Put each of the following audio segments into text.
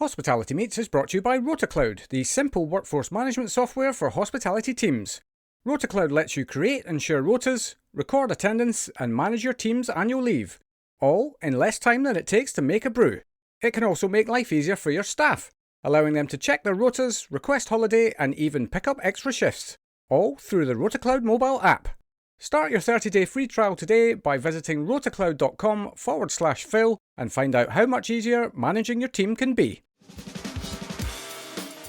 Hospitality Meets is brought to you by RotaCloud, the simple workforce management software for hospitality teams. RotaCloud lets you create and share rotas, record attendance, and manage your team's annual leave, all in less time than it takes to make a brew. It can also make life easier for your staff, allowing them to check their rotas, request holiday, and even pick up extra shifts, all through the RotaCloud mobile app. Start your 30-day free trial today by visiting rotacloud.com/Phil and find out how much easier managing your team can be.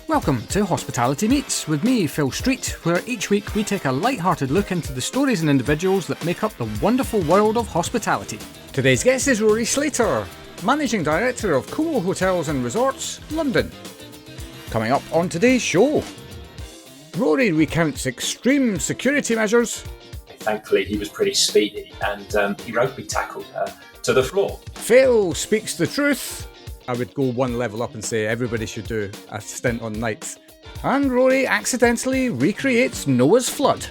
Welcome to Hospitality Meets with me, Phil Street, where each week we take a light-hearted look into the stories and individuals that make up the wonderful world of hospitality. Today's guest is Rory Slater, Managing Director of Como Hotels and Resorts, London. Coming up on today's show, Rory recounts extreme security measures. Thankfully, he was pretty speedy and he rugby tackled her to the floor. Phil speaks the truth. I would go one level up and say everybody should do a stint on nights. And Rory accidentally recreates Noah's flood.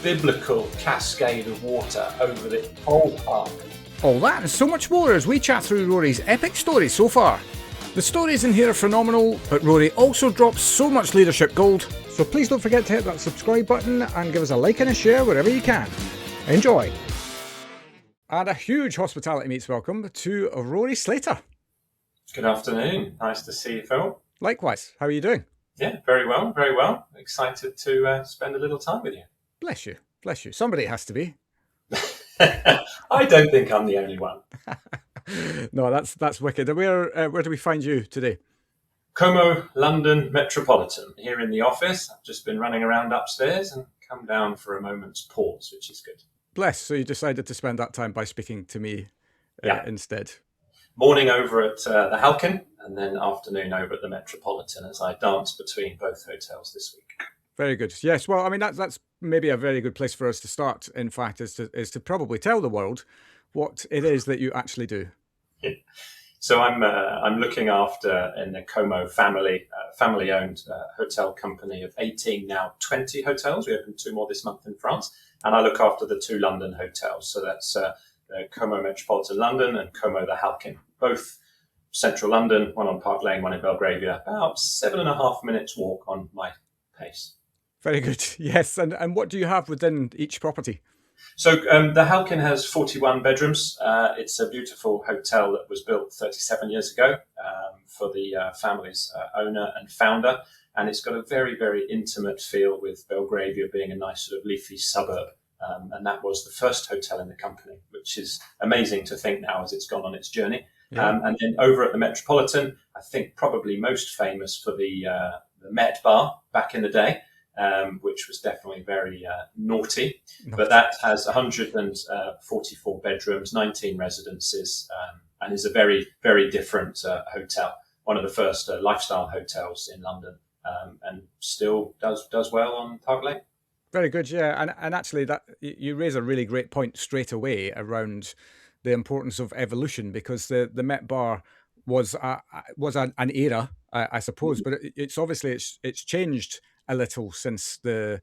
Biblical cascade of water over the whole park. All that and so much more as we chat through Rory's epic stories so far. The stories in here are phenomenal, but Rory also drops so much leadership gold. So please don't forget to hit that subscribe button and give us a like and a share wherever you can. Enjoy. And a huge Hospitality Meets welcome to Rory Slater. Good afternoon. Nice to see you, Phil. Likewise. How are you doing? Yeah, very well, very well. Excited to spend a little time with you. Bless you. Bless you. Somebody has to be. I don't think I'm the only one. No, that's wicked. Where do we find you today? Como, London Metropolitan. Here in the office. I've just been running around upstairs and come down for a moment's pause, which is good. Bless. So you decided to spend that time by speaking to me instead. Morning over at the Halkin and then afternoon over at the Metropolitan as I dance between both hotels this week. Very good. Yes. Well, I mean, that's maybe a very good place for us to start, in fact, is to probably tell the world what it is that you actually do. Yeah. So I'm looking after in the Como family-owned hotel company of 18, now 20 hotels. We opened 2 more this month in France. And I look after the 2 London hotels. So that's Como Metropolitan London and Como the Halkin. Both central London, one on Park Lane, one in Belgravia, about 7.5 minutes walk on my pace. Very good. Yes. And what do you have within each property? So the Halkin has 41 bedrooms. It's a beautiful hotel that was built 37 years ago for the family's owner and founder. And it's got a very, very intimate feel with Belgravia being a nice sort of leafy suburb. And that was the first hotel in the company, which is amazing to think now as it's gone on its journey. Yeah. And then over at the Metropolitan, I think probably most famous for the Met Bar back in the day, which was definitely very naughty. But that has 144 bedrooms, 19 residences, and is a very, very different hotel. One of the first lifestyle hotels in London, and still does well on Park Lane. Very good, yeah. And actually, that you raise a really great point straight away around the importance of evolution, because the Met Bar was an era, I suppose, but it's obviously it's changed a little since I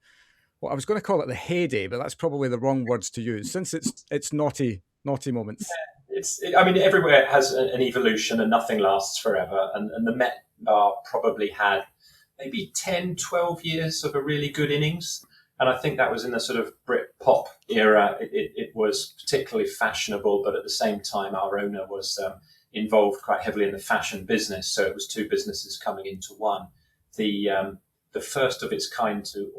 was going to call it the heyday, but that's probably the wrong words to use, since it's naughty moments. Yeah, everywhere has an evolution and nothing lasts forever. And the Met Bar probably had maybe 10, 12 years of a really good innings. And I think that was in the sort of Brit pop era. It was particularly fashionable, but at the same time, our owner was involved quite heavily in the fashion business. So it was 2 businesses coming into one. The first of its kind to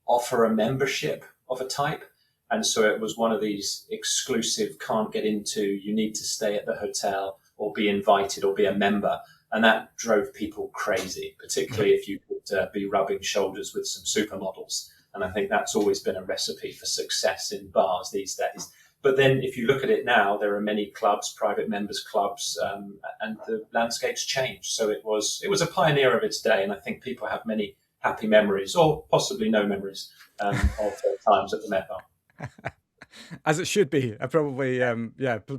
offer a membership of a type. And so it was one of these exclusive, can't get into, you need to stay at the hotel or be invited or be a member. And that drove people crazy, particularly if you could be rubbing shoulders with some supermodels. And I think that's always been a recipe for success in bars these days. But then if you look at it now, there are many clubs, private members clubs, and the landscape's changed. So it was a pioneer of its day. And I think people have many happy memories, or possibly no memories, of their times at the Met Bar. As it should be. I probably,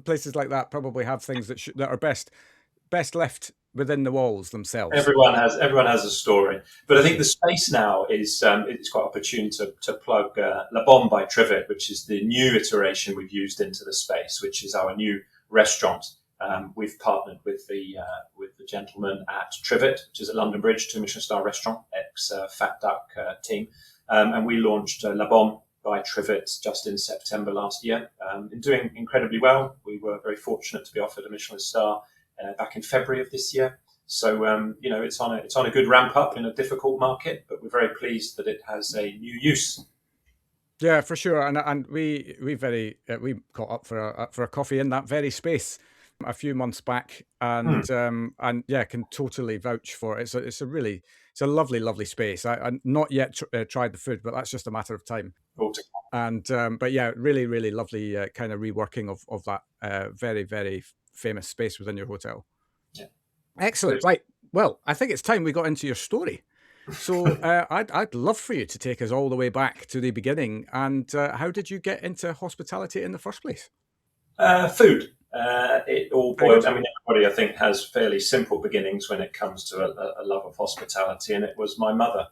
places like that probably have things that are best left within the walls themselves. Everyone has a story, but I think the space now is it's quite opportune to plug La Bombe by Trivet, which is the new iteration we've used into the space, which is our new restaurant. We've partnered with the gentleman at Trivet, which is at London Bridge, 2 Michelin star restaurant, ex Fat Duck team, and we launched La Bombe by Trivet just in September last year. Doing incredibly well. We were very fortunate to be offered a Michelin star back in February of this year. So it's on a good ramp up in a difficult market, but we're very pleased that it has a new use. Yeah, for sure. And we caught up for a coffee in that very space a few months back, and yeah, can totally vouch for it. It's a lovely space. I not yet tried the food, but that's just a matter of time. And but yeah, really lovely kind of reworking of that very famous space within your hotel. Yeah. Excellent. Right. Well, I think it's time we got into your story. So I'd love for you to take us all the way back to the beginning. And how did you get into hospitality in the first place? Food. It all boiled. I mean, everybody I think has fairly simple beginnings when it comes to a love of hospitality, and it was my mother.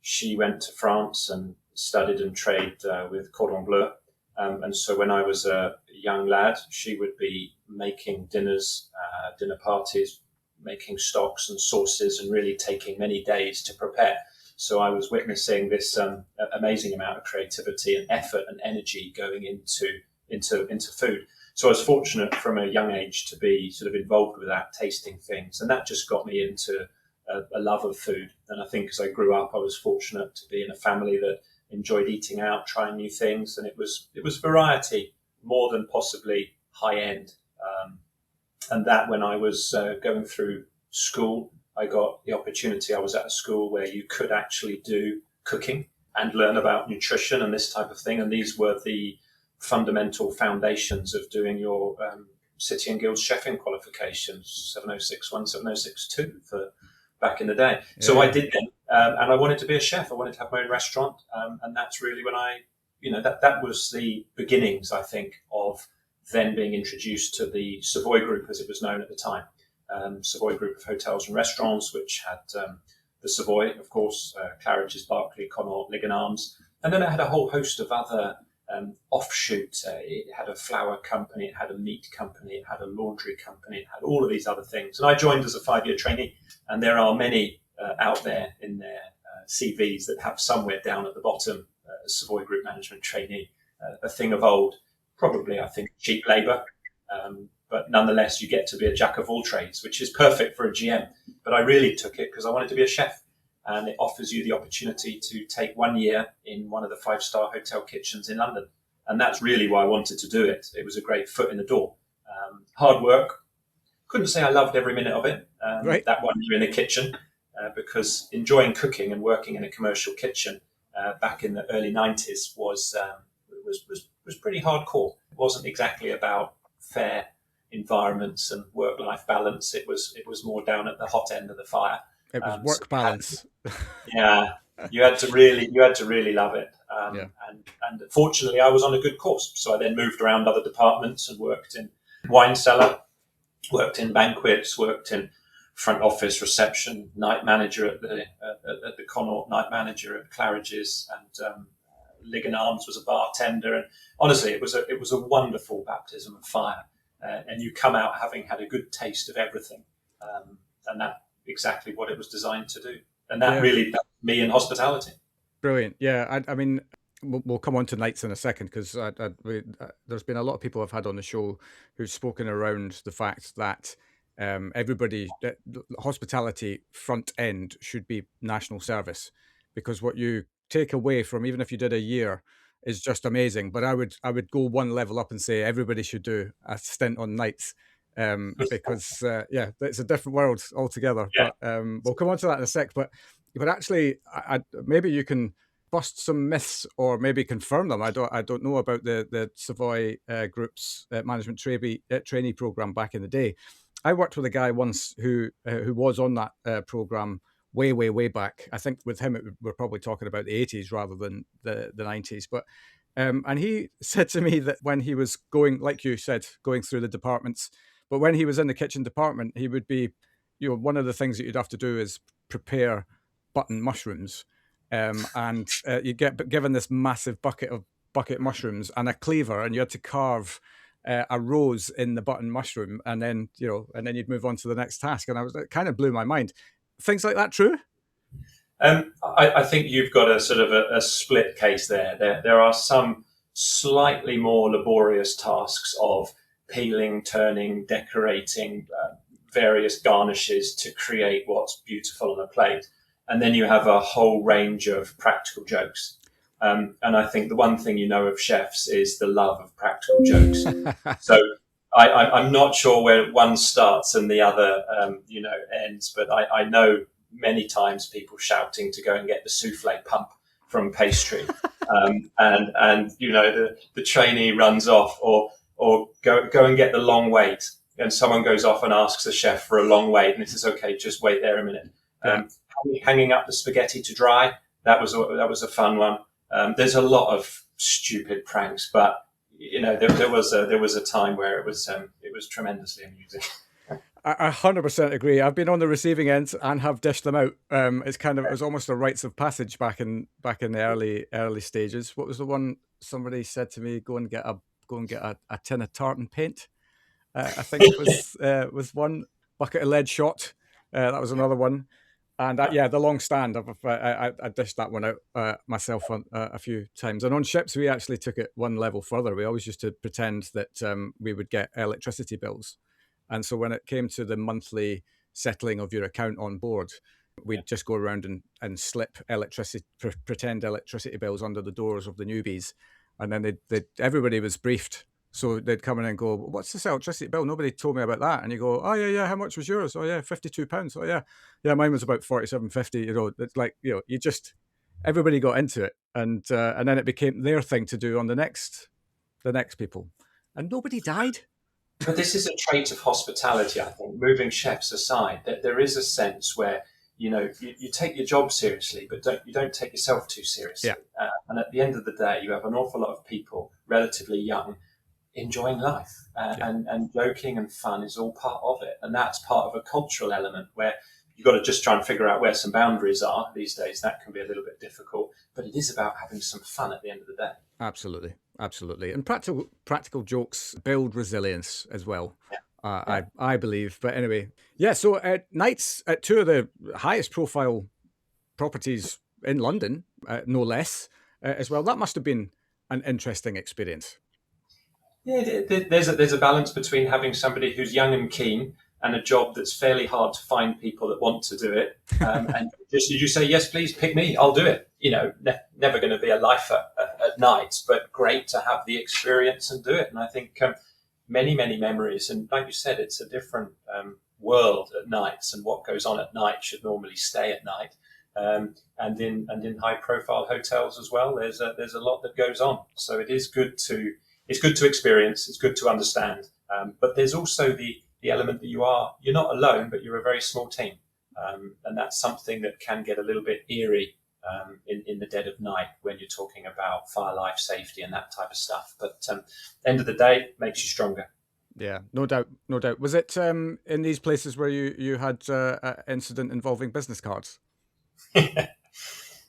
She went to France and studied and traded with Cordon Bleu. And so when I was a young lad, she would be making dinners, dinner parties, making stocks and sauces, and really taking many days to prepare. So I was witnessing this amazing amount of creativity and effort and energy going into food. So I was fortunate from a young age to be sort of involved with that, tasting things, and that just got me into a love of food. And I think as I grew up, I was fortunate to be in a family that enjoyed eating out, trying new things, and it was variety more than possibly high end. And that when I was going through school, I got the opportunity. I was at a school where you could actually do cooking and learn about nutrition and this type of thing. And these were the fundamental foundations of doing your City and Guilds chefing qualifications, 706-1, 706-2 for back in the day. Yeah. So I did them, and I wanted to be a chef. I wanted to have my own restaurant, and that's really when that was the beginnings, I think, of then being introduced to the Savoy Group, as it was known at the time. Savoy Group of hotels and restaurants, which had the Savoy, of course, Claridge's, Berkeley, Connaught, Ligon Arms, and then it had a whole host of other offshoots. It had a flour company, it had a meat company, it had a laundry company, it had all of these other things. And I joined as a 5-year trainee, and there are many out there in their CVs that have somewhere down at the bottom, Savoy Group management trainee, a thing of old. Probably, I think, cheap labour, but nonetheless, you get to be a jack of all trades, which is perfect for a GM. But I really took it because I wanted to be a chef, and it offers you the opportunity to take 1 year in one of the 5-star hotel kitchens in London. And that's really why I wanted to do it. It was a great foot in the door. Hard work. Couldn't say I loved every minute of it, right. That 1 year in the kitchen, because enjoying cooking and working in a commercial kitchen back in the early 90s was pretty hardcore. It wasn't exactly about fair environments and work-life balance. It was more down at the hot end of the fire. It was work balance. Yeah, you had to really love it. And fortunately, I was on a good course. So I then moved around other departments and worked in wine cellar, worked in banquets, worked in front office, reception, night manager at the Connaught, night manager at Claridge's, and Ligon Arms was a bartender. And honestly, it was a wonderful baptism of fire. And you come out having had a good taste of everything, and that exactly what it was designed to do. And that really got me in hospitality. Brilliant. Yeah, I mean, we'll come on to nights in a second, because there's been a lot of people I've had on the show who've spoken around the fact that everybody, hospitality front end should be national service, because what you take away from, even if you did a year, is just amazing. But I would go one level up and say everybody should do a stint on nights, because it's a different world altogether. Yeah. But we'll come on to that in a sec. But actually, maybe you can bust some myths or maybe confirm them. I don't know about the Savoy Group's management trainee program back in the day. I worked with a guy once who was on that program way back. I think with him we're probably talking about the 80s rather than the 90s. But and he said to me that when he was going, like you said, going through the departments, but when he was in the kitchen department, he would be, one of the things that you'd have to do is prepare button mushrooms, and you get given this massive bucket mushrooms and a cleaver, and you had to carve a rose in the button mushroom, and then you'd move on to the next task. And it kind of blew my mind. Things like that true? I think you've got a sort of a split case there. There are some slightly more laborious tasks of peeling, turning, decorating various garnishes to create what's beautiful on a plate. And then you have a whole range of practical jokes. And I think the one thing you know of chefs is the love of practical jokes. So I'm not sure where one starts and the other, ends, but I know many times people shouting to go and get the souffle pump from pastry. And the trainee runs off or go and get the long wait. And someone goes off and asks the chef for a long wait. And he says, okay, just wait there a minute. Hanging up the spaghetti to dry. That was a fun one. There's a lot of stupid pranks, but there was a time where it was tremendously amusing. I 100% agree. I've been on the receiving end and have dished them out. It was almost a rites of passage back in the early stages. What was the one somebody said to me? Go and get a tin of tartan paint. I think it was one. Bucket of lead shot. That was another one. And the long stand. I dished that one out myself a few times. And on ships, we actually took it one level further. We always used to pretend that we would get electricity bills. And so when it came to the monthly settling of your account on board, we'd just go around and slip pretend electricity bills under the doors of the newbies. And then everybody was briefed. So they'd come in and go, what's this electricity bill? Nobody told me about that. And you go, oh, yeah, how much was yours? Oh, yeah, £52. Oh, yeah, mine was about £47.50. It's like, everybody got into it. And then it became their thing to do on the next people. And nobody died. But this is a trait of hospitality, I think, moving chefs aside, that there is a sense where, you take your job seriously, but you don't take yourself too seriously. Yeah. And at the end of the day, you have an awful lot of people, relatively young, enjoying life. And joking and fun is all part of it. And that's part of a cultural element where you've got to just try and figure out where some boundaries are these days. That can be a little bit difficult, but it is about having some fun at the end of the day. Absolutely. And practical jokes build resilience as well, I believe. But anyway, so nights at two of the highest profile properties in London, no less, as well. That must have been an interesting experience. Yeah, there's a balance between having somebody who's young and keen and a job that's fairly hard to find people that want to do it. And you say, yes, please pick me, I'll do it. Never going to be a lifer at night, but great to have the experience and do it. And I think many, many memories. And like you said, it's a different world at nights, and what goes on at night should normally stay at night. And in high profile hotels as well, there's a lot that goes on. So it is good to experience. It's good to understand. But there's also the element that you're not alone, but you're a very small team. And that's something that can get a little bit eerie in the dead of night when you're talking about fire, life safety and that type of stuff. But end of the day, makes you stronger. Yeah, no doubt. Was it in these places where you had an incident involving business cards?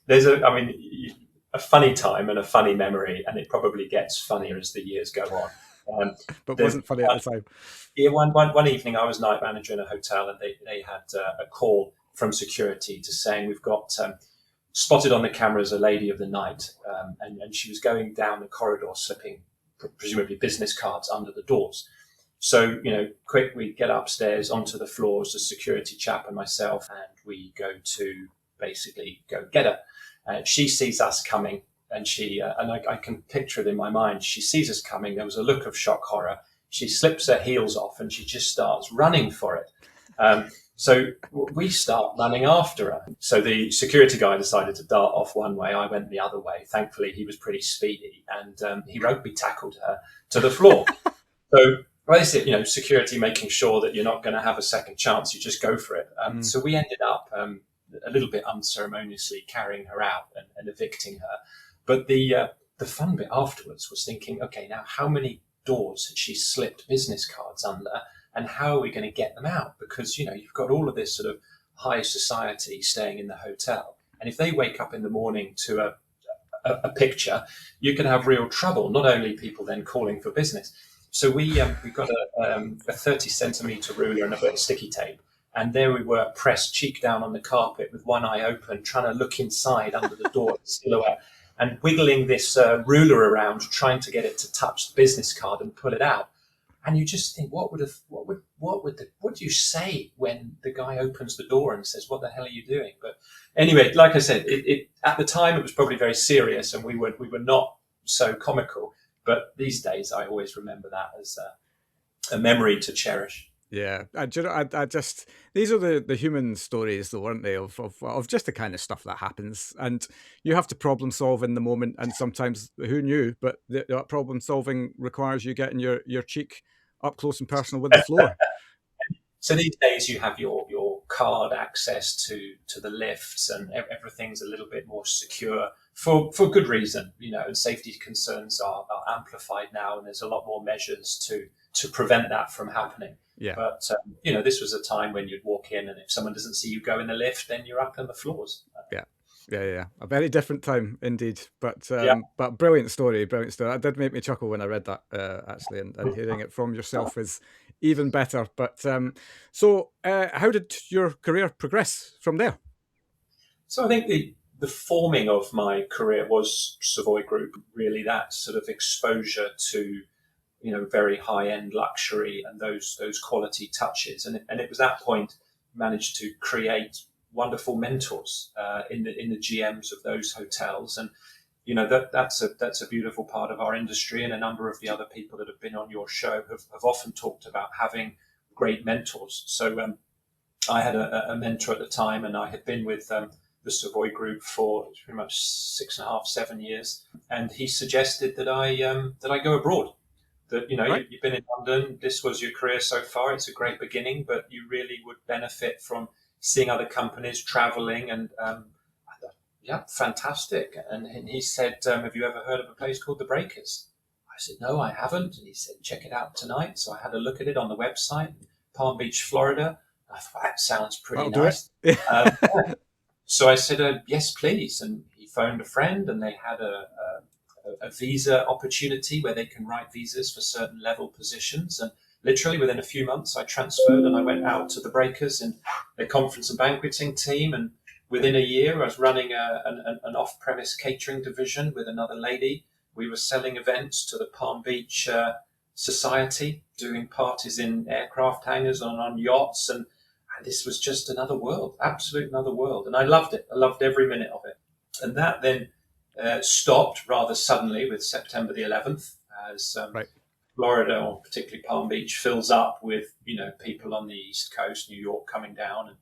There's a funny time and a funny memory, and it probably gets funnier as the years go on. But wasn't funny at the time. Yeah, one evening I was night manager in a hotel, and they had a call from security to saying we've got spotted on the cameras a lady of the night, and she was going down the corridor slipping presumably business cards under the doors. So, quick, we get upstairs onto the floors, the security chap and myself, and we go to basically go get her. She sees us coming, and I can picture it in my mind. She sees us coming. There was a look of shock horror. She slips her heels off and she just starts running for it. So we start running after her. So the security guy decided to dart off one way. I went the other way. Thankfully, he was pretty speedy, and he rugby tackled her to the floor. So basically, security making sure that you're not going to have a second chance. You just go for it. So we ended up a little bit unceremoniously carrying her out and evicting her. But the fun bit afterwards was thinking, okay, now how many doors had she slipped business cards under, and how are we going to get them out? Because, you've got all of this sort of high society staying in the hotel. And if they wake up in the morning to a picture, you can have real trouble, not only people then calling for business. So we got a 30 centimeter ruler and a bit of sticky tape. And there we were, pressed cheek down on the carpet with one eye open, trying to look inside under the door, silhouette, and wiggling this ruler around, trying to get it to touch the business card and pull it out. And you just think, what do you say when the guy opens the door and says, "What the hell are you doing?" But anyway, like I said, it at the time it was probably very serious, and we were not so comical. But these days, I always remember that as a memory to cherish. Yeah, I just these are the human stories, though, aren't they? Of just the kind of stuff that happens, and you have to problem solve in the moment. And sometimes, who knew? But that problem solving requires you getting your cheek up close and personal with the floor. So these days you have your card access to the lifts, and everything's a little bit more secure for good reason, and safety concerns are amplified now, and there's a lot more measures to prevent that from happening. Yeah. But this was a time when you'd walk in, and if someone doesn't see you go in the lift, then you're up on the floors. Yeah. A very different time indeed, but brilliant story. That did make me chuckle when I read that, actually, and hearing it from yourself is even better. But so how did your career progress from there? So I think the forming of my career was Savoy Group, really that sort of exposure to very high end luxury and those quality touches, and it was that point managed to create wonderful mentors in the GMs of those hotels, and that's a beautiful part of our industry. And a number of the other people that have been on your show have often talked about having great mentors. So I had a mentor at the time, and I had been with the Savoy Group for pretty much 6.5, 7 years, and he suggested that I go abroad. That Right. you've been in London, this was your career so far, it's a great beginning, but you really would benefit from seeing other companies, traveling, and I thought, yeah, fantastic. And he said, have you ever heard of a place called The Breakers? I said, no, I haven't. And he said, check it out tonight. So I had a look at it on the website, Palm Beach, Florida. I thought, that sounds pretty That'll nice. do it. Yeah. So I said, yes, please. And he phoned a friend, and they had a visa opportunity where they can write visas for certain level positions. And literally within a few months, I transferred and I went out to The Breakers in their conference and banqueting team. And within a year, I was running an off-premise catering division with another lady. We were selling events to the Palm Beach society, doing parties in aircraft hangars on yachts. And this was just another world, absolute another world. And I loved it. I loved every minute of it. And that then stopped rather suddenly with September the 11th, as Right. Florida, or particularly Palm Beach, fills up with people on the East Coast, New York coming down. And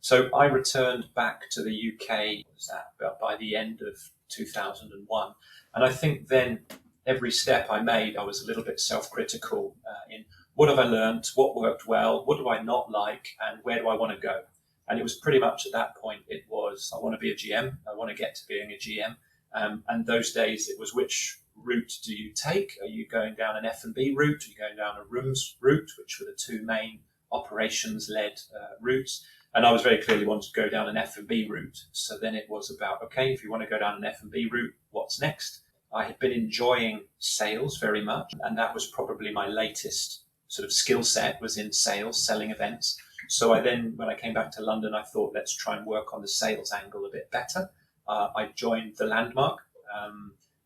so I returned back to the UK. Was that by the end of 2001? And I think then every step I made, I was a little bit self-critical in what have I learned, what worked well, what do I not like, and where do I want to go? And it was pretty much at that point, it was, I want to be a GM. I want to get to being a GM. And those days it was, which route do you take? Are you going down an F&B route? Are you going down a rooms route, which were the two main operations-led routes? And I was very clearly wanting to go down an F&B route. So then it was about, okay, if you want to go down an F&B route, what's next? I had been enjoying sales very much, and that was probably my latest sort of skill set, was in sales, selling events. So I then, when I came back to London, I thought, let's try and work on the sales angle a bit better. I joined the Landmark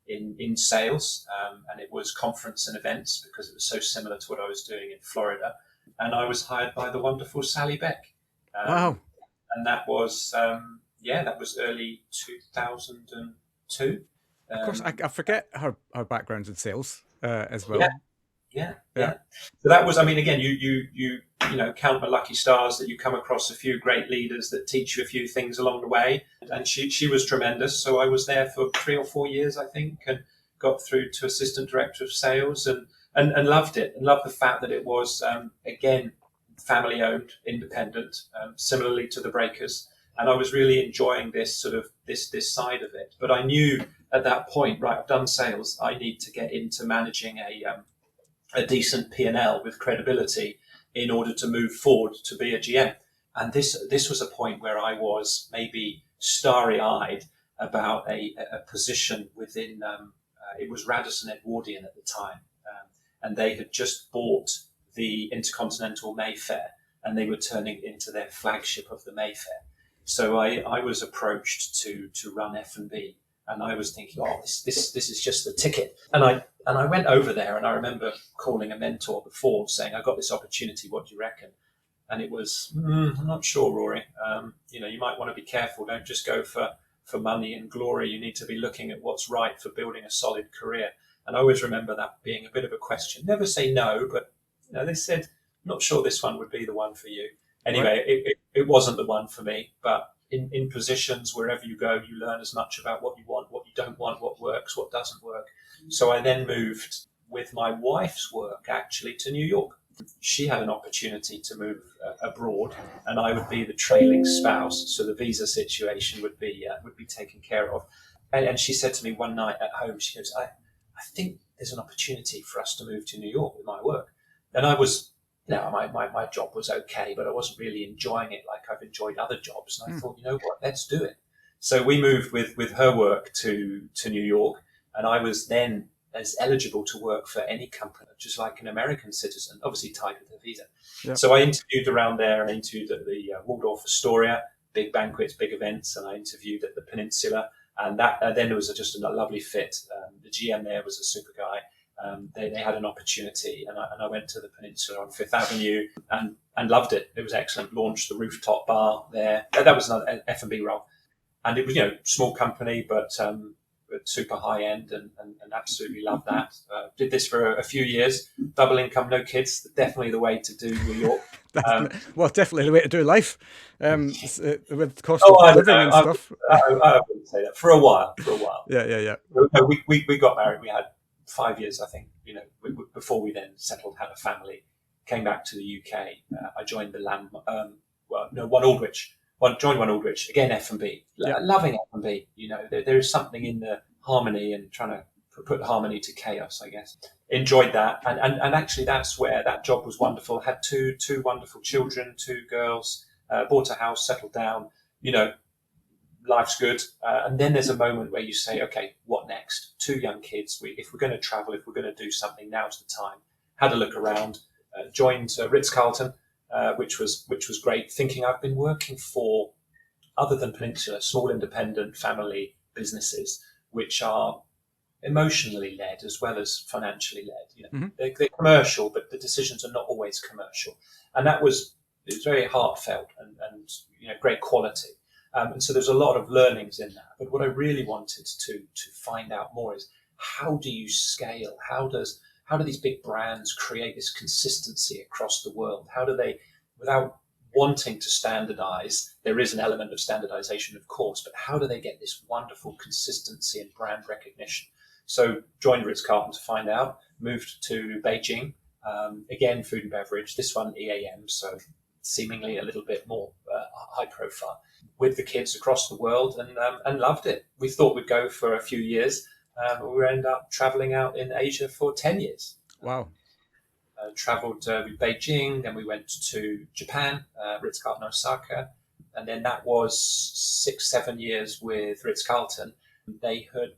in sales, and it was conference and events because it was so similar to what I was doing in Florida. And I was hired by the wonderful Sally Beck. Wow. And that was, that was early 2002. Of course, I forget her background in sales as well. Yeah. So that was, I mean, again, you count my lucky stars that you come across a few great leaders that teach you a few things along the way. And she was tremendous. So I was there for 3 or 4 years, I think, and got through to assistant director of sales and loved it, and loved the fact that it was, again, family owned, independent, similarly to the Breakers. And I was really enjoying this sort of this side of it. But I knew at that point, right, I've done sales. I need to get into managing a decent P&L with credibility in order to move forward to be a GM. And this was a point where I was maybe starry-eyed about a position within, it was Radisson Edwardian at the time. and they had just bought the Intercontinental Mayfair, and they were turning it into their flagship of the Mayfair. So I was approached to run F&B, and I was thinking, oh, this is just the ticket. And I went over there, and I remember calling a mentor before saying, I got this opportunity, what do you reckon? And it was, I'm not sure, Rory. You might want to be careful. Don't just go for money and glory. You need to be looking at what's right for building a solid career. And I always remember that being a bit of a question. Never say no, but they said, not sure this one would be the one for you. Anyway, right. It wasn't the one for me, but in positions, wherever you go, you learn as much about what you want, what you don't want, what works, what doesn't work. So I then moved with my wife's work actually to New York. She had an opportunity to move abroad, and I would be the trailing spouse. So the visa situation would be taken care of. And she said to me one night at home, she goes, I think there's an opportunity for us to move to New York with my work. And I was, my job was okay, but I wasn't really enjoying it like I've enjoyed other jobs. And I thought, you know what, let's do it. So we moved with her work to New York, and I was then as eligible to work for any company, just like an American citizen, obviously tied with a visa. Yep. So I interviewed around there, and I interviewed at the Waldorf Astoria, big banquets, big events, and I interviewed at the Peninsula. And that then it was just a lovely fit. The GM there was a super guy. They had an opportunity, and I went to the Peninsula on Fifth Avenue and loved it. It was excellent. Launched the rooftop bar there. That was another F&B role. And it was, small company, but super high end, and absolutely loved that. Did this for a few years. Double income, no kids. Definitely the way to do New York. Definitely the way to do life. With cost of living and stuff. I wouldn't say that. For a while. Yeah. We got married. We had 5 years, I think. Before we then settled, had a family, came back to the UK. I joined the One Aldrich. Joined One Aldrich, again, F&B. Yeah. Loving F&B. There is something in the harmony and trying to put harmony to chaos, I guess. Enjoyed that. And actually that's where that job was wonderful. Had two wonderful children, 2 girls, bought a house, settled down, life's good. And then there's a moment where you say, okay, what next? 2 young kids. If we're going to travel, if we're going to do something, now's the time. Had a look around, joined Ritz-Carlton, which was great, thinking I've been working for, other than Peninsula, small independent family businesses, which are emotionally led as well as financially led. Mm-hmm. They're commercial, but the decisions are not always commercial. And it was very heartfelt and great quality. And so there's a lot of learnings in that. But what I really wanted to find out more is, how do you scale? How do these big brands create this consistency across the world? How do they, without wanting to standardize, there is an element of standardization, of course, but how do they get this wonderful consistency and brand recognition? So joined Ritz-Carlton to find out, moved to Beijing, again, food and beverage, this one EAM, so seemingly a little bit more high profile, with the kids across the world, and loved it. We thought we'd go for a few years. We ended up traveling out in Asia for 10 years. Wow. Traveled with Beijing, then we went to Japan, Ritz-Carlton Osaka, and then that was 6-7 years with Ritz-Carlton. They had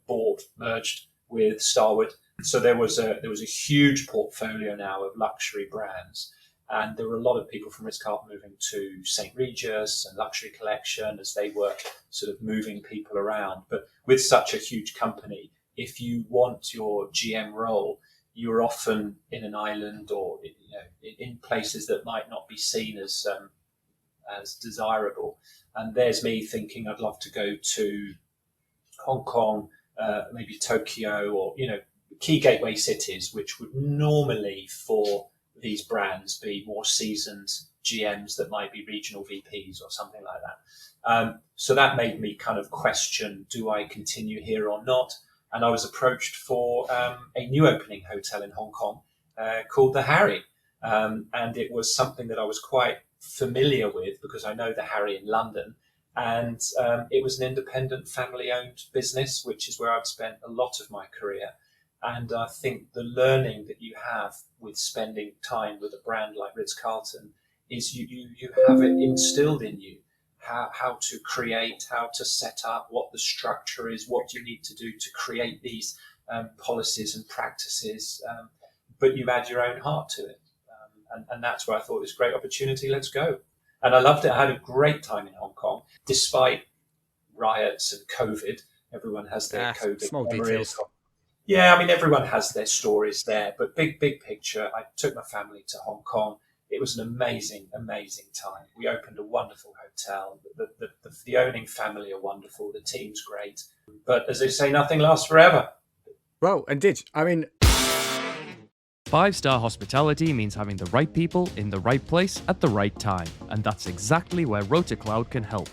merged with Starwood. So there was a huge portfolio now of luxury brands. And there were a lot of people from Ritz-Carlton moving to St. Regis and Luxury Collection as they were sort of moving people around. But with such a huge company, if you want your GM role, you're often in an island or in places that might not be seen as desirable. And there's me thinking I'd love to go to Hong Kong, maybe Tokyo, or key gateway cities, which would normally for these brands be more seasoned GMs that might be regional VPs or something like that. So that made me kind of question, do I continue here or not? And I was approached for a new opening hotel in Hong Kong called the Harry. And it was something that I was quite familiar with because I know the Harry in London. And it was an independent family-owned business, which is where I've spent a lot of my career. And I think the learning that you have with spending time with a brand like Ritz-Carlton is you have it instilled in you, how to create, how to set up, what the structure is, what you need to do to create these policies and practices. but you add your own heart to it. And that's where I thought, this great opportunity, let's go. And I loved it. I had a great time in Hong Kong, despite riots and COVID. Everyone has their COVID Small memories. details. Yeah, I mean, everyone has their stories there, but big picture, I took my family to Hong Kong. It was an amazing, amazing time. We opened a wonderful hotel. The owning family are wonderful. The team's great. But as they say, nothing lasts forever. Well, indeed. I mean, 5-star hospitality means having the right people in the right place at the right time, and that's exactly where RotaCloud can help.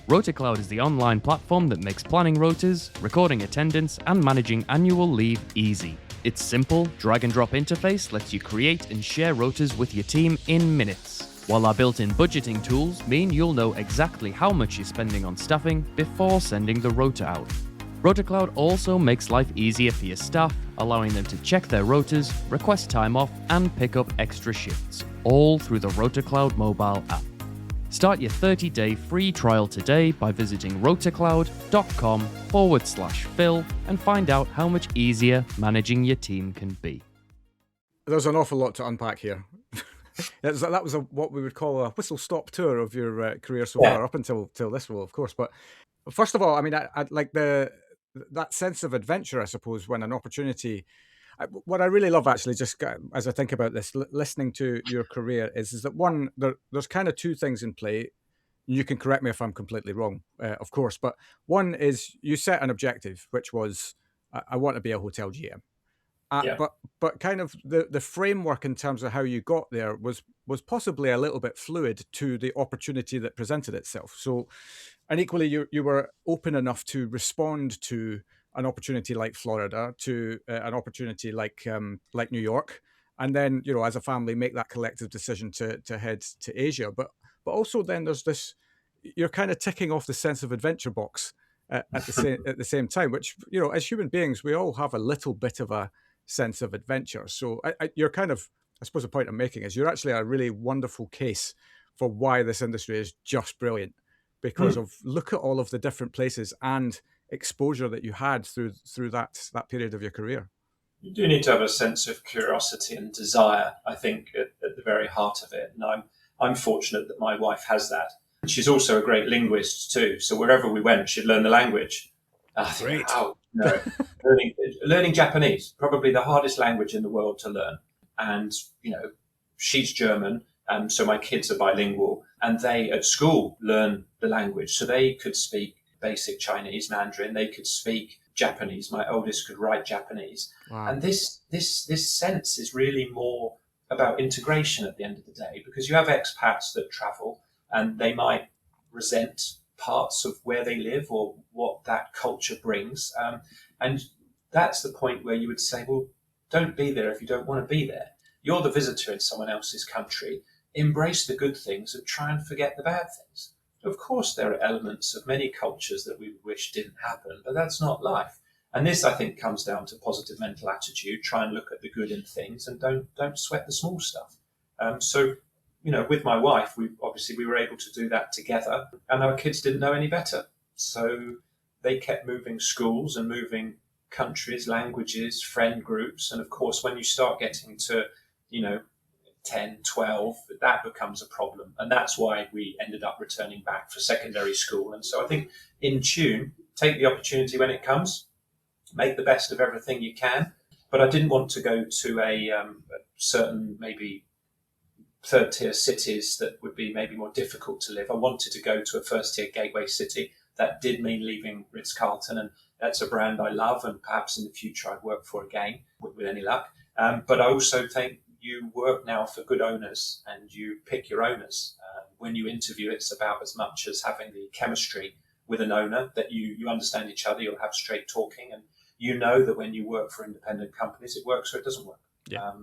RotaCloud is the online platform that makes planning rotas, recording attendance, and managing annual leave easy. Its simple, drag-and-drop interface lets you create and share rotas with your team in minutes, while our built-in budgeting tools mean you'll know exactly how much you're spending on staffing before sending the rota out. RotaCloud also makes life easier for your staff, allowing them to check their rotas, request time off, and pick up extra shifts, all through the RotaCloud mobile app. Start your 30-day free trial today by visiting rotacloud.com/Phil and find out how much easier managing your team can be. there's an awful lot to unpack here. That was what we would call a whistle-stop tour of your career so far, up until this role, of course. But first of all, I mean, I'd like that sense of adventure, I suppose, when an opportunity. What I really love, actually, just as I think about this, listening to your career, is that one, there's kind of two things in play. You can correct me if I'm completely wrong, of course. But one is you set an objective, which was, I want to be a hotel GM. But kind of the framework in terms of how you got there was possibly a little bit fluid to the opportunity that presented itself. So, and equally, you were open enough to respond to an opportunity like Florida, to an opportunity like New York, and then, you know, as a family, make that collective decision to head to Asia. But also then there's this, you're kind of ticking off the sense of adventure box at the same time, which, you know, as human beings, we all have a little bit of a sense of adventure. So you're kind of, I suppose the point I'm making is you're actually a really wonderful case for why this industry is just brilliant, because of, look at all of the different places and exposure that you had through that period of your career. You do need to have a sense of curiosity and desire, I think, at the very heart of it. And I'm fortunate that my wife has that. She's also a great linguist too. So wherever we went, she'd learn the language. Great. Wow, no. learning Japanese, probably the hardest language in the world to learn. And, you know, she's German, so my kids are bilingual, and they at school learn the language. So they could speak basic Chinese, Mandarin. They could speak Japanese. My oldest could write Japanese. Wow. And this sense is really more about integration at the end of the day, because you have expats that travel and they might resent parts of where they live or what that culture brings. And that's the point where you would say, well, don't be there if you don't want to be there. You're the visitor in someone else's country. Embrace the good things and try and forget the bad things. Of course, there are elements of many cultures that we wish didn't happen, but that's not life. And this, I think, comes down to positive mental attitude. Try and look at the good in things and don't sweat the small stuff. So, you know, with my wife, we were able to do that together, and our kids didn't know any better. So they kept moving schools and moving countries, languages, friend groups. And of course, when you start getting to, you know, 10, 12, that becomes a problem. And that's why we ended up returning back for secondary school. And so I think in tune, take the opportunity when it comes, make the best of everything you can. But I didn't want to go to a certain maybe third tier cities that would be maybe more difficult to live. I wanted to go to a first tier gateway city. That did mean leaving Ritz-Carlton, and that's a brand I love, and perhaps in the future I'd work for again with any luck. But I also think you work now for good owners and you pick your owners. When you interview, it's about as much as having the chemistry with an owner, that you understand each other, you'll have straight talking, and you know that when you work for independent companies, it works or it doesn't work. Yeah.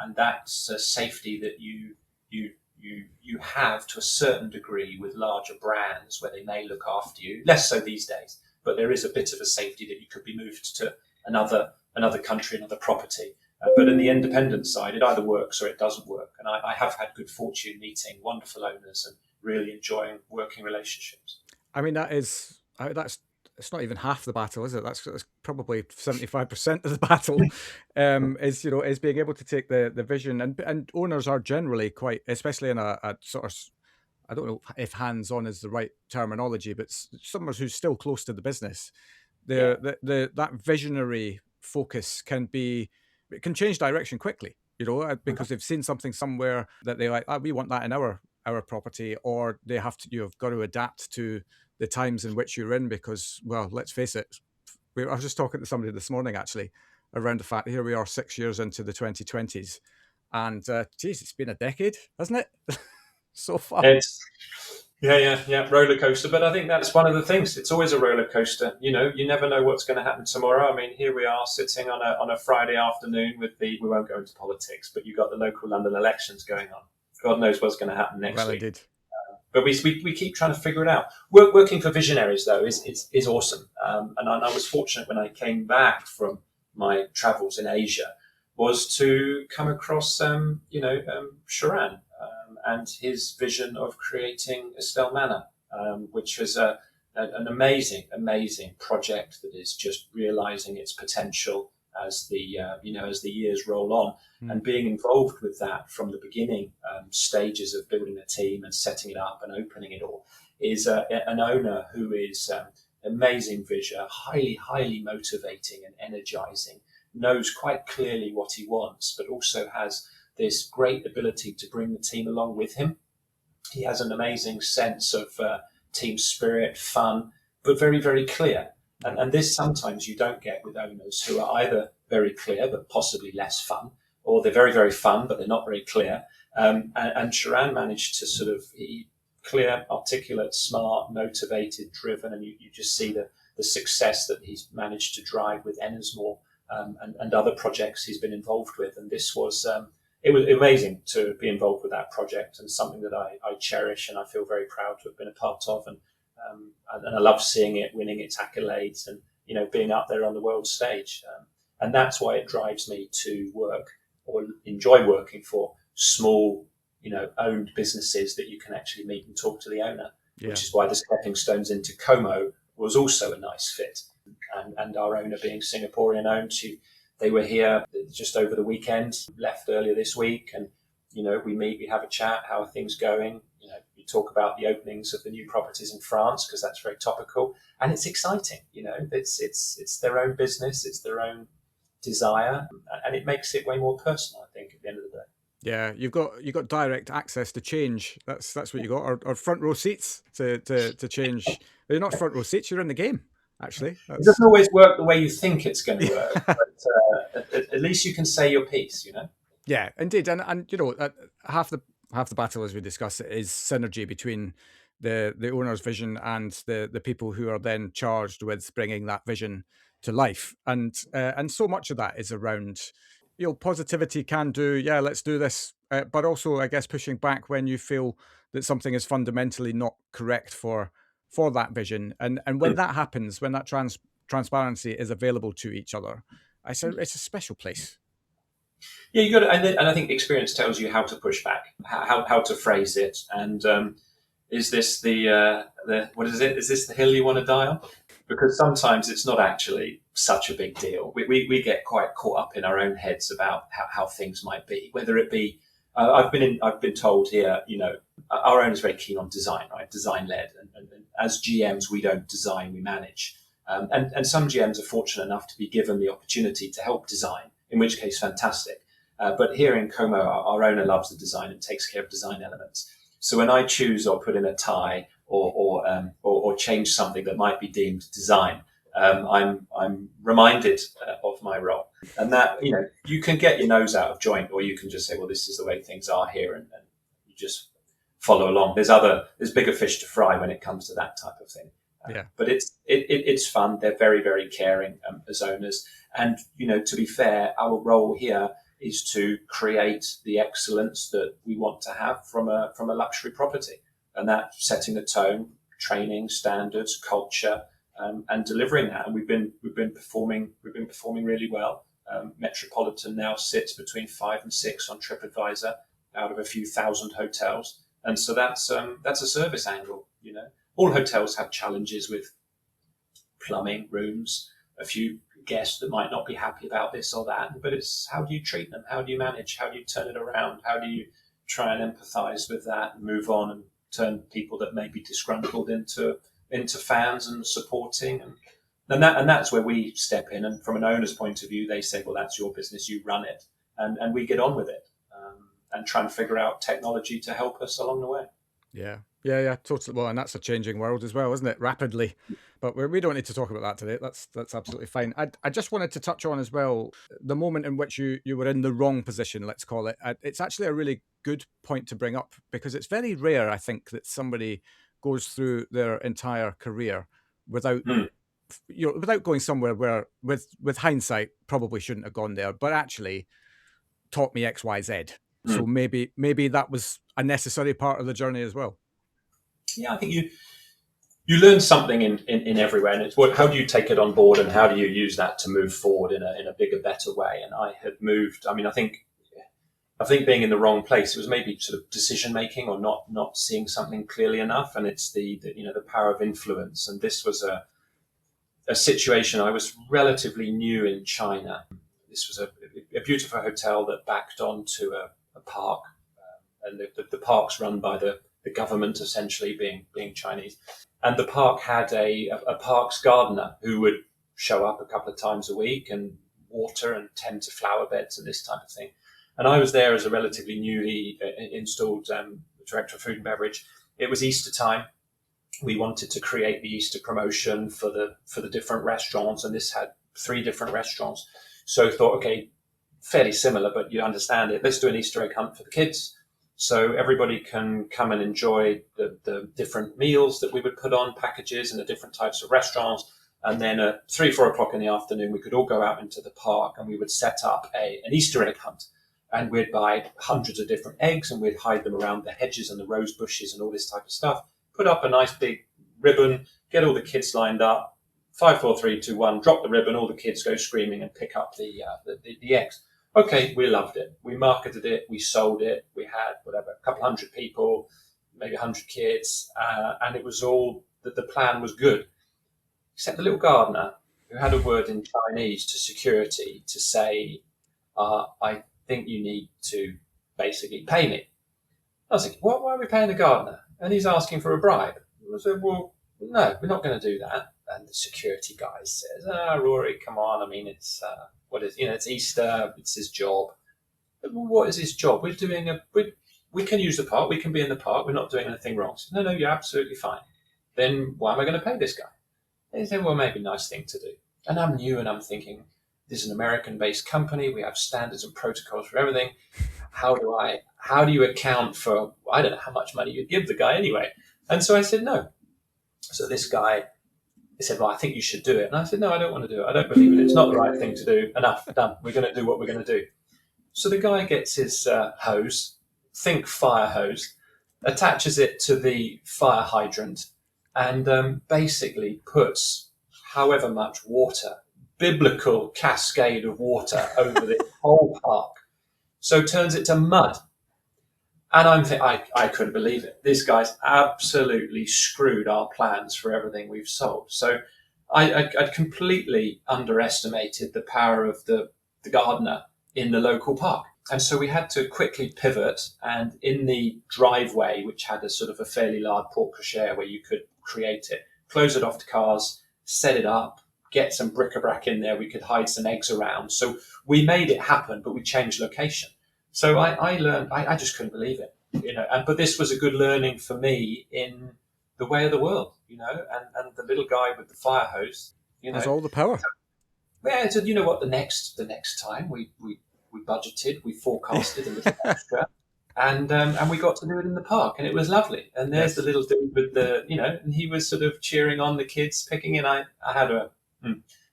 And that's a safety that you have to a certain degree with larger brands where they may look after you, less so these days, but there is a bit of a safety that you could be moved to another country, another property. But in the independent side, it either works or it doesn't work. And I have had good fortune meeting wonderful owners and really enjoying working relationships. I mean, that's it's not even half the battle, is it? That's probably 75% of the battle. Is being able to take the vision, and owners are generally quite, especially in a sort of, I don't know if hands-on is the right terminology, but someone who's still close to the business. Yeah. That visionary focus it can change direction quickly, because they've seen something somewhere that they like, we want that in our property, or you've got to adapt to the times in which you're in, because, well, let's face it, I was just talking to somebody this morning actually around the fact here we are 6 years into the 2020s, and geez, it's been a decade, hasn't it? So far. Yeah, roller coaster. But I think that's one of the things. It's always a roller coaster. You never know what's going to happen tomorrow. I mean, here we are sitting on a Friday afternoon we won't go into politics, but you've got the local London elections going on. God knows what's going to happen next week. Indeed. But we keep trying to figure it out. Working for visionaries, though, is awesome. And I was fortunate when I came back from my travels in Asia, was to come across, Sharan and his vision of creating Estelle Manor, which was an amazing project that is just realizing its potential as the years roll on. And being involved with that from the beginning stages of building a team and setting it up and opening it all is an owner who is amazing vision, highly motivating and energizing, knows quite clearly what he wants, but also has this great ability to bring the team along with him. He has an amazing sense of team spirit, fun, but very, very clear. And this sometimes you don't get with owners who are either very clear but possibly less fun, or they're very, very fun but they're not very clear. And Sharan managed to sort of clear, articulate, smart, motivated, driven, and you just see the success that he's managed to drive with Ennismore and other projects he's been involved with. And this was it was amazing to be involved with that project, and something that I cherish and I feel very proud to have been a part of. And I love seeing it winning its accolades and being up there on the world stage. And that's why it drives me to work or enjoy working for small, owned businesses that you can actually meet and talk to the owner. Yeah. Which is why the stepping stones into Como was also a nice fit. And our owner being Singaporean owned, they were here just over the weekend, left earlier this week, and we meet, we have a chat, how are things going? We talk about the openings of the new properties in France because that's very topical, and it's exciting. It's their own business, it's their own desire, and it makes it way more personal, I think, at the end of the day. Yeah, you've got direct access to change. That's what you got, or front row seats to change. You're not front row seats; you're in the game. Actually, it doesn't always work the way you think it's going to work, but at least you can say your piece. Yeah, indeed, and half the battle, as we discussed, is synergy between the owner's vision and the people who are then charged with bringing that vision to life, and so much of that is around positivity, can do, let's do this, but also I guess pushing back when you feel that something is fundamentally not correct for that vision, and when that happens, when that transparency is available to each other, it's a special place. Yeah, you got to, and I think experience tells you how to push back, how to phrase it, and is this the what is it? Is this the hill you want to die on? Because sometimes it's not actually such a big deal. We get quite caught up in our own heads about how things might be. Whether it be, I've been told here, our owner is very keen on design, right? Design led, and as GMs we don't design, we manage. And some GMs are fortunate enough to be given the opportunity to help design, in which case fantastic. But here in Como, our owner loves the design and takes care of design elements. So when I choose or put in a tie or change something that might be deemed design, I'm reminded of my role. And that, you can get your nose out of joint, or you can just say, well, this is the way things are here, and you just follow along. There's bigger fish to fry when it comes to that type of thing. But it's fun. They're very, very caring as owners. And, to be fair, our role here is to create the excellence that we want to have from a luxury property. And that setting the tone, training, standards, culture, and delivering that. And we've been performing really well. Metropolitan now sits between 5 and 6 on TripAdvisor out of a few thousand hotels. And so that's a service angle, All hotels have challenges with plumbing, rooms, a few guests that might not be happy about this or that. But it's how do you treat them? How do you manage? How do you turn it around? How do you try and empathize with that and move on and turn people that may be disgruntled into fans and supporting? And that's where we step in. And from an owner's point of view, they say, well, that's your business, you run it. And we get on with it and try and figure out technology to help us along the way. Yeah, totally. Well, and that's a changing world as well, isn't it? Rapidly. But we don't need to talk about that today. That's absolutely fine. I just wanted to touch on as well the moment in which you were in the wrong position, let's call it. It's actually a really good point to bring up, because it's very rare, I think, that somebody goes through their entire career without without going somewhere where, with hindsight, probably shouldn't have gone there, but actually taught me X, Y, Z. So maybe that was a necessary part of the journey as well. Yeah, I think you learn something in everywhere, and it's how do you take it on board, and how do you use that to move forward in a bigger, better way. And I had moved. I mean, I think being in the wrong place, it was maybe sort of decision making or not seeing something clearly enough, and it's the power of influence. And this was a situation. I was relatively new in China. This was a beautiful hotel that backed onto a park, and the park's run by the government, essentially being Chinese. And the park had a parks gardener who would show up a couple of times a week and water and tend to flower beds and this type of thing. And I was there as a relatively newly installed director of food and beverage. It was Easter time. We wanted to create the Easter promotion for the different restaurants, and this had 3 different restaurants. So I thought, okay, fairly similar, but you understand it. Let's do an Easter egg hunt for the kids, so everybody can come and enjoy the different meals that we would put on packages and the different types of restaurants. And then at 3-4 o'clock in the afternoon, we could all go out into the park and we would set up an Easter egg hunt. And we'd buy hundreds of different eggs and we'd hide them around the hedges and the rose bushes and all this type of stuff. Put up a nice big ribbon, get all the kids lined up. 5, 4, 3, 2, 1, drop the ribbon, all the kids go screaming and pick up the eggs. Okay, we loved it. We marketed it, we sold it. We had a couple hundred people, maybe 100 kids, and it was all that the plan was good. Except the little gardener who had a word in Chinese to security to say, I think you need to basically pay me. I was thinking, why are we paying the gardener? And he's asking for a bribe. I said, well, no, we're not going to do that. And the security guy says, Rory, come on. I mean, it's it's Easter. It's his job. What is his job? We can use the park. We can be in the park. We're not doing anything wrong. So, no, you're absolutely fine. Then why am I going to pay this guy? And he said, well, maybe a nice thing to do. And I'm new and I'm thinking, this is an American-based company. We have standards and protocols for everything. How do you account for, I don't know how much money you'd give the guy anyway. And so I said, no. So this guy, he said, well, I think you should do it. And I said, no, I don't want to do it. I don't believe it. It's not the right thing to do. Enough, done. We're going to do what we're going to do. So the guy gets his hose, think fire hose, attaches it to the fire hydrant, and basically puts however much water, biblical cascade of water over the whole park. So turns it to mud. And I'm thinking, I couldn't believe it. This guy's absolutely screwed our plans for everything we've sold. So I'd completely underestimated the power of the gardener in the local park. And so we had to quickly pivot, and in the driveway, which had a sort of a fairly large porte cochere where you could create it, close it off to cars, set it up, get some bric-a-brac in there. We could hide some eggs around. So we made it happen, but we changed location. So I learned, I just couldn't believe it, but this was a good learning for me in the way of the world, and the little guy with the fire hose, Has all the power. Yeah, so you know what, the next time we budgeted, we forecasted a little extra, and we got to do it in the park, and it was lovely. And there's the little dude with the, and he was sort of cheering on the kids, picking in. I had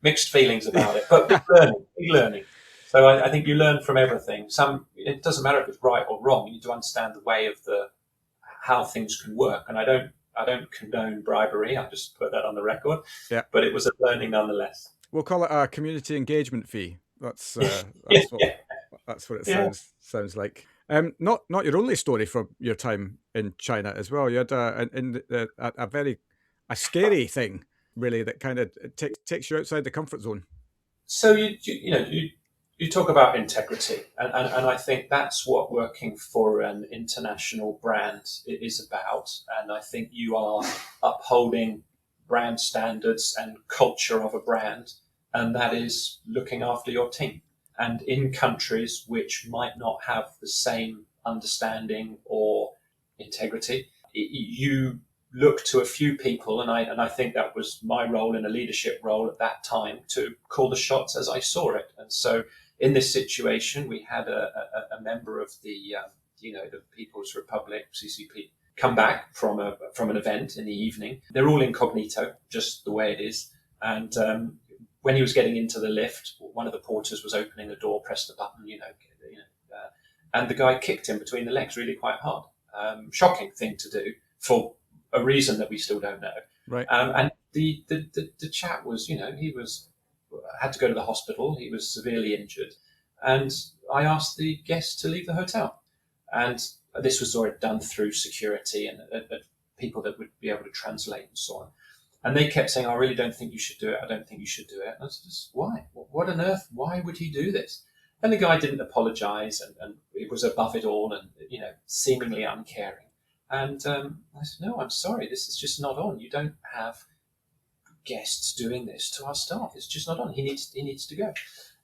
mixed feelings about it, but big learning. So I think you learn from everything. It doesn't matter if it's right or wrong. You need to understand the way of how things can work. And I don't condone bribery. I just put that on the record. Yeah. But it was a learning nonetheless. We'll call it a community engagement fee. That's what it sounds like. Not your only story from your time in China as well. You had a scary thing really that kind of takes you outside the comfort zone? So you talk about integrity, and I think that's what working for an international brand is about. And I think you are upholding brand standards and culture of a brand, and that is looking after your team. And in countries which might not have the same understanding or integrity, you look to a few people, and I think that was my role in a leadership role at that time, to call the shots as I saw it. And so in this situation, we had a member of the People's Republic, CCP, come back from an event in the evening. They're all incognito, just the way it is. And when he was getting into the lift, one of the porters was opening the door, pressed the button, and the guy kicked him between the legs really quite hard. Shocking thing to do for a reason that we still don't know. Right. And the chap was, he had to go to the hospital. He was severely injured. And I asked the guests to leave the hotel. And this was already done through security and people that would be able to translate and so on. And they kept saying, I really don't think you should do it. I don't think you should do it. And I said, why? What on earth? Why would he do this? And the guy didn't apologize, and it was above it all, and seemingly uncaring. And I said, no, I'm sorry, this is just not on. You don't have guests doing this to our staff. It's just not on. He needs to go.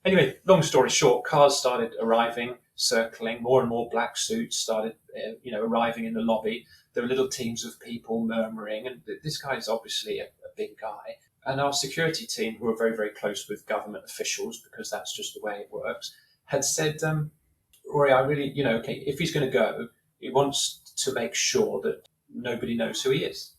Anyway, long story short, cars started arriving, circling. More and more black suits started, arriving in the lobby. There were little teams of people murmuring, and this guy is obviously a big guy. And our security team, who are very, very close with government officials, because that's just the way it works, had said, Rory, I really, if he's going to go, he wants to make sure that nobody knows who he is.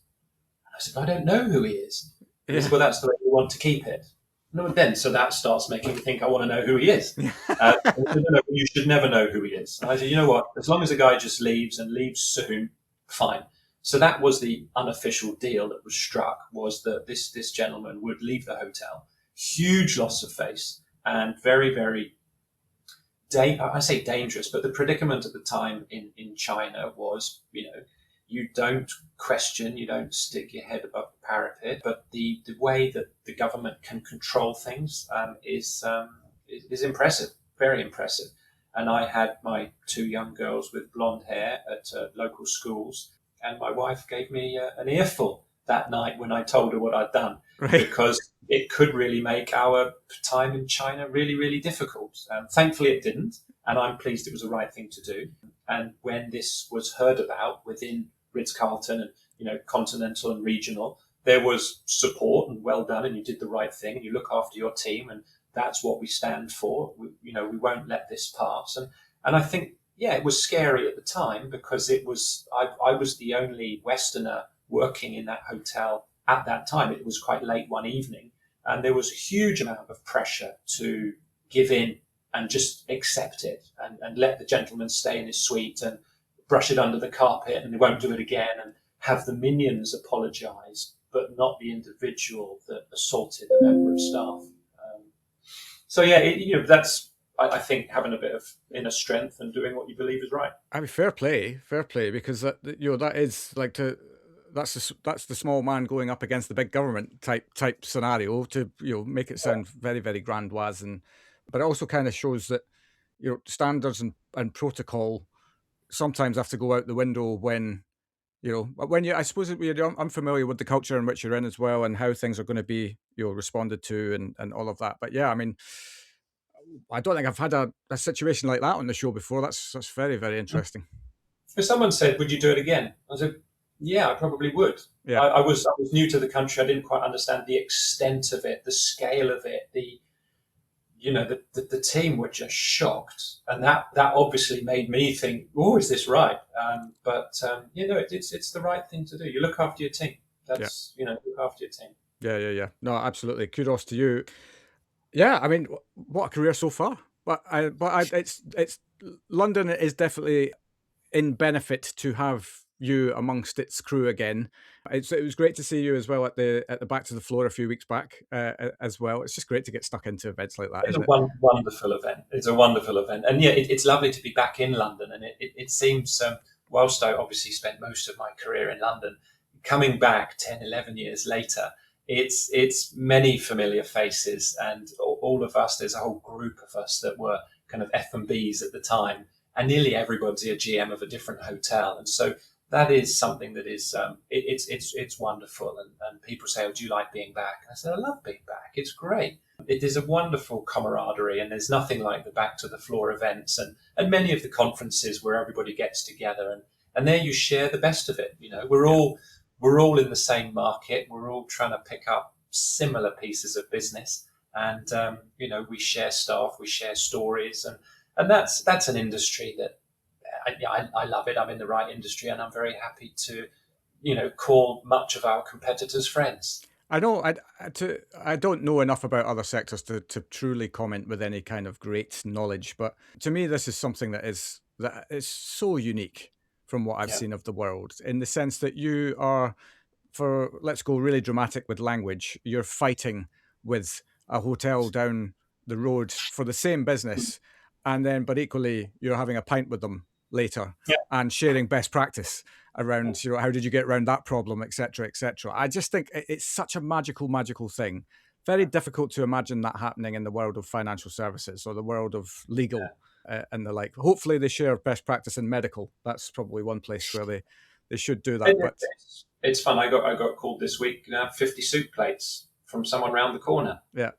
And I said, I don't know who he is. Yeah. He said, well, that's the way we want to keep it. No, then, so that starts making me think I want to know who he is. Said, no, you should never know who he is. And I said, you know what? As long as the guy just leaves and leaves soon, fine. So that was the unofficial deal that was struck, was that this gentleman would leave the hotel. Huge loss of face, and very, very, I say dangerous, but the predicament at the time in China was, you don't question, you don't stick your head above the parapet, but the way that the government can control things is impressive, very impressive. And I had my 2 young girls with blonde hair at local schools, and my wife gave me an earful that night when I told her what I'd done, right, because it could really make our time in China really, really difficult. Thankfully, it didn't, and I'm pleased it was the right thing to do. And when this was heard about within Ritz-Carlton and continental and regional, there was support and well done, and you did the right thing, and you look after your team, and that's what we stand for. We won't let this pass. And I think, it was scary at the time, because I was the only Westerner working in that hotel at that time. It was quite late one evening, and there was a huge amount of pressure to give in and just accept it and let the gentleman stay in his suite and brush it under the carpet and they won't do it again, and have the minions apologise, but not the individual that assaulted a member of staff. That's, I think, having a bit of inner strength and doing what you believe is right. I mean, fair play, because that is like that's the small man going up against the big government type scenario, to make it sound very, very grandiose, but it also kind of shows that standards and protocol sometimes have to go out the window when I suppose you're unfamiliar with the culture in which you're in as well, and how things are going to be responded to and all of that. But yeah, I mean, I don't think I've had a situation like that on the show before. That's very, very interesting. If someone said, would you do it again? I said, yeah, I probably would. Yeah. I was new to the country. I didn't quite understand the extent of it, the scale of it. The team were just shocked, and that obviously made me think, oh, is this right? It's the right thing to do. You look after your team. That's look after your team. Yeah. No, absolutely. Kudos to you. Yeah, I mean, what a career so far. But it's London is definitely in benefit to have you amongst its crew again. It was great to see you as well at the Back to the Floor a few weeks back as well. It's just great to get stuck into events like that. It's a wonderful event. It's a wonderful event, and it's lovely to be back in London. And it seems, whilst I obviously spent most of my career in London, coming back 10, 11 years later, it's many familiar faces, and all of us. There's a whole group of us that were kind of F&Bs at the time, and nearly everybody's a GM of a different hotel, and so that is something that is it's wonderful. And people say, "Oh, do you like being back?" And I said, "I love being back. It's great. It is a wonderful camaraderie, and there's nothing like the back to the floor events and many of the conferences where everybody gets together and there you share the best of it. We're all in the same market. We're all trying to pick up similar pieces of business, and we share staff, we share stories, and that's an industry that I love it. I'm in the right industry, and I'm very happy to call much of our competitors friends. I know I don't know enough about other sectors to truly comment with any kind of great knowledge, but to me this is something that is so unique from what I've seen of the world, in the sense that you are, let's go really dramatic with language, you're fighting with a hotel down the road for the same business, but equally you're having a pint with them later and sharing best practice around how did you get around that problem, etc., etc. I just think it's such a magical thing. Very difficult to imagine that happening in the world of financial services or the world of legal and the like. Hopefully they share best practice in medical. That's probably one place where they should do that. But it's fun. I got called this week 50 soup plates from someone round the corner. Yeah,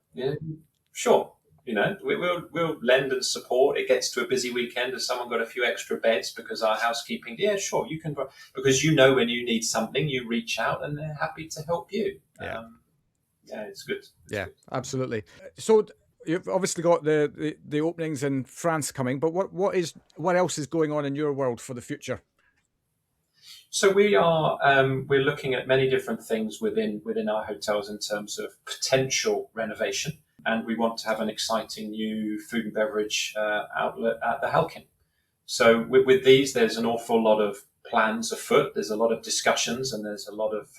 sure. We'll lend and support. It gets to a busy weekend. Has someone got a few extra beds because our housekeeping? Yeah, sure, you can. Because when you need something, you reach out and they're happy to help you. Yeah, it's good. Good. Absolutely. So you've obviously got the openings in France coming, but what else is going on in your world for the future? So we're looking at many different things within our hotels in terms of potential renovation. And we want to have an exciting new food and beverage outlet at the Halkin. So with these, there's an awful lot of plans afoot. There's a lot of discussions, and there's a lot of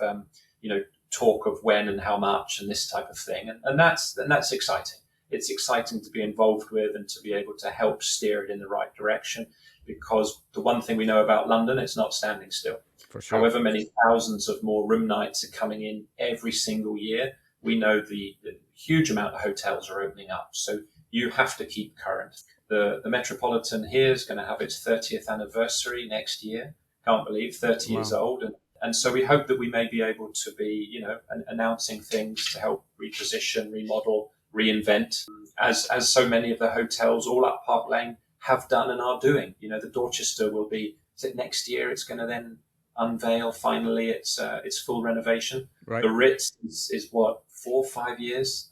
talk of when and how much and this type of thing. And that's exciting. It's exciting to be involved with and to be able to help steer it in the right direction. Because the one thing we know about London, it's not standing still. For sure. However many thousands of more room nights are coming in every single year, we know the huge amount of hotels are opening up. So you have to keep current. The Metropolitan here is going to have its 30th anniversary next year. Can't believe 30 years old. And so we hope that we may be able to be, announcing things to help reposition, remodel, reinvent, as so many of the hotels all up Park Lane have done and are doing. The Dorchester will be, is it next year? It's going to then unveil finally its full renovation. Right. The Ritz is what, 4 or 5 years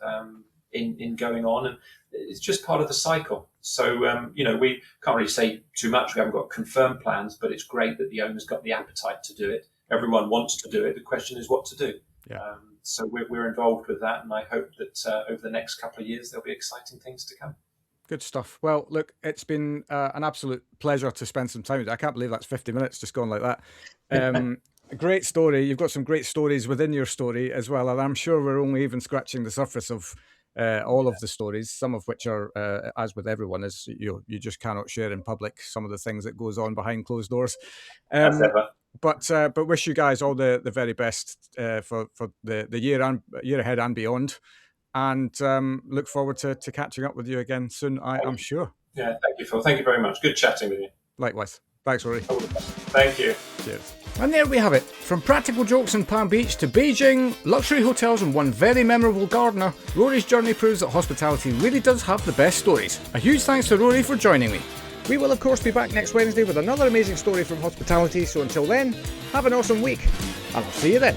in going on, and it's just part of the cycle. So we can't really say too much. We haven't got confirmed plans, but it's great that the owner's got the appetite to do it. Everyone wants to do it. The question is what to do. Yeah. So we're involved with that, and I hope that over the next couple of years there'll be exciting things to come. Good stuff. Well, look, it's been an absolute pleasure to spend some time with you. I can't believe that's 50 minutes just gone like that. A great story. You've got some great stories within your story as well, and I'm sure we're only even scratching the surface of all of the stories, some of which are, as with everyone, is you just cannot share in public some of the things that goes on behind closed doors. As ever. But wish you guys all the very best for the year ahead and beyond. And look forward to catching up with you again soon, I'm sure. Yeah, thank you, Phil. Thank you very much. Good chatting with you. Likewise. Thanks, Rory. Thank you. Cheers. And there we have it. From practical jokes in Palm Beach to Beijing, luxury hotels and one very memorable gardener, Rory's journey proves that hospitality really does have the best stories. A huge thanks to Rory for joining me. We will of course be back next Wednesday with another amazing story from hospitality, so until then, have an awesome week, and I'll see you then.